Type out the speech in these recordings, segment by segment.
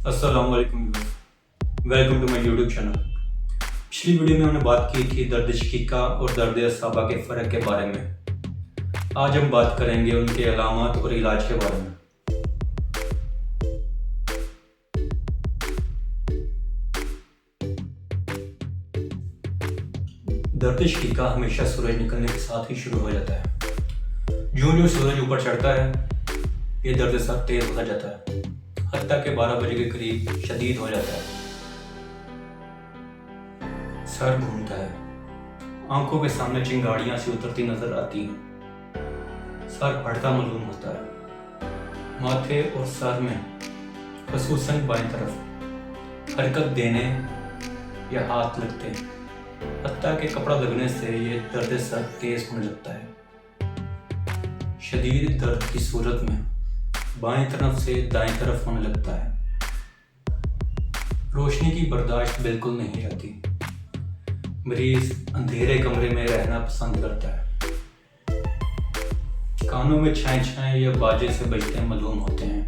अस्सलाम वालेकुम, welcome to my YouTube channel. पिछली वीडियो में हमने बात की थी दर्द शकीका और दर्द असाबा के फ़र्क के बारे में। आज हम बात करेंगे उनके अलामत और इलाज के बारे में। दर्द शकीका हमेशा सूरज निकलने के साथ ही शुरू हो जाता है। ज्यों ज्यों सूरज ऊपर चढ़ता है ये दर्द सर तेज होता जाता है, हत्ता के 12 बजे के करीब शदीद हो जाता है। सर घूमता है, आंखों के सामने चिंगाड़ियां सी उतरती नजर आती हैं, सर फटता मालूम होता है। माथे और सर में खसूसन बाएं तरफ हरकत देने या हाथ लगते हैं, हत्ता के कपड़ा लगने से ये दर्द सर तेज होने लगता है। शदीद दर्द की सूरत में बाएं तरफ से दाएं तरफ होने लगता है। रोशनी की बर्दाश्त बिल्कुल नहीं रहती। मरीज अंधेरे कमरे में रहना पसंद करता है। कानों में छाए छाए या बाजे से बजते मालूम होते हैं।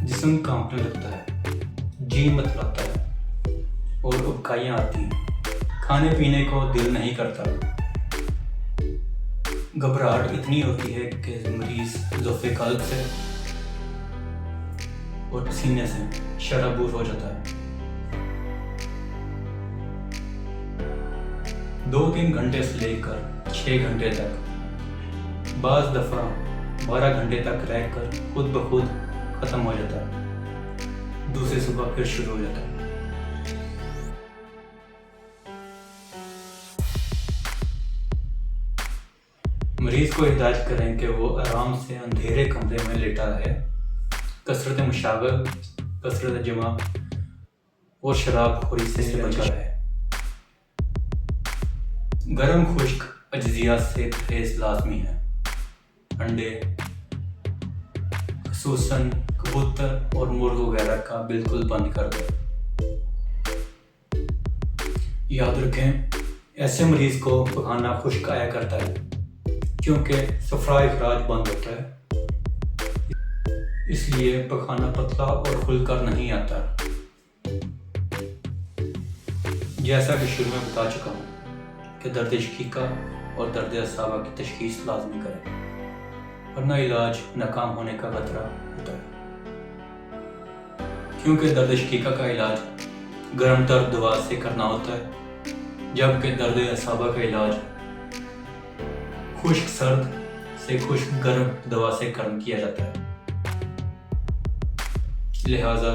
जिस्म कांपने लगता है, जी मतलाता है और उबकाइयां आती हैं। खाने पीने को दिल नहीं करता। घबराहट इतनी होती है कि मरीज ज़ोफ़े कल्ब से और सीने से शराबूर हो जाता है। 2-3 घंटे से लेकर 6 घंटे तक, बाज़ दफ़ा 12 घंटे तक रहकर खुद ब खुद ख़त्म हो जाता है। दूसरी सुबह फिर शुरू हो जाता है। मरीज को हिदायत करें कि वो आराम से अंधेरे कमरे में लेटा रहे, कसरत मुशागल, कसरत जमा और शराब खोरी से बचा रहे। गर्म खुश्क अज्जिया से परहेज लाजमी है। अंडे, खसूसन कबूतर और मुर्ग वगैरह का बिल्कुल बंद कर दो। याद रखें, ऐसे मरीज को पखाना खुश्क आया करता है क्योंकि सफरा इखराज बंद होता है, इसलिए पखाना पतला और खुलकर नहीं आता। जैसा कि शुरू में बता चुका हूँ कि दर्द शकीका और दर्द असाबा की तशखीस लाजमी करें, वरना इलाज नाकाम होने का खतरा होता है। क्योंकि दर्द शकीका का इलाज गर्म तर दवा से करना होता है, जबकि दर्द असाबा का इलाज खुश्क सर्द से खुश्क गर्म दवा से गर्म किया जाता है। लिहाजा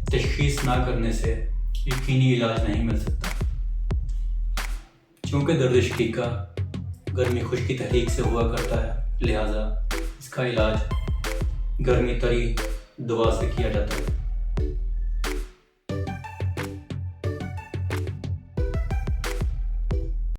तशखीस ना करने से यकीनी इलाज नहीं मिल सकता। क्योंकि दर्द शकीका गर्मी खुश्की तहरीक से हुआ करता है, लिहाजा इसका इलाज गर्मी तरी दवा से किया जाता है।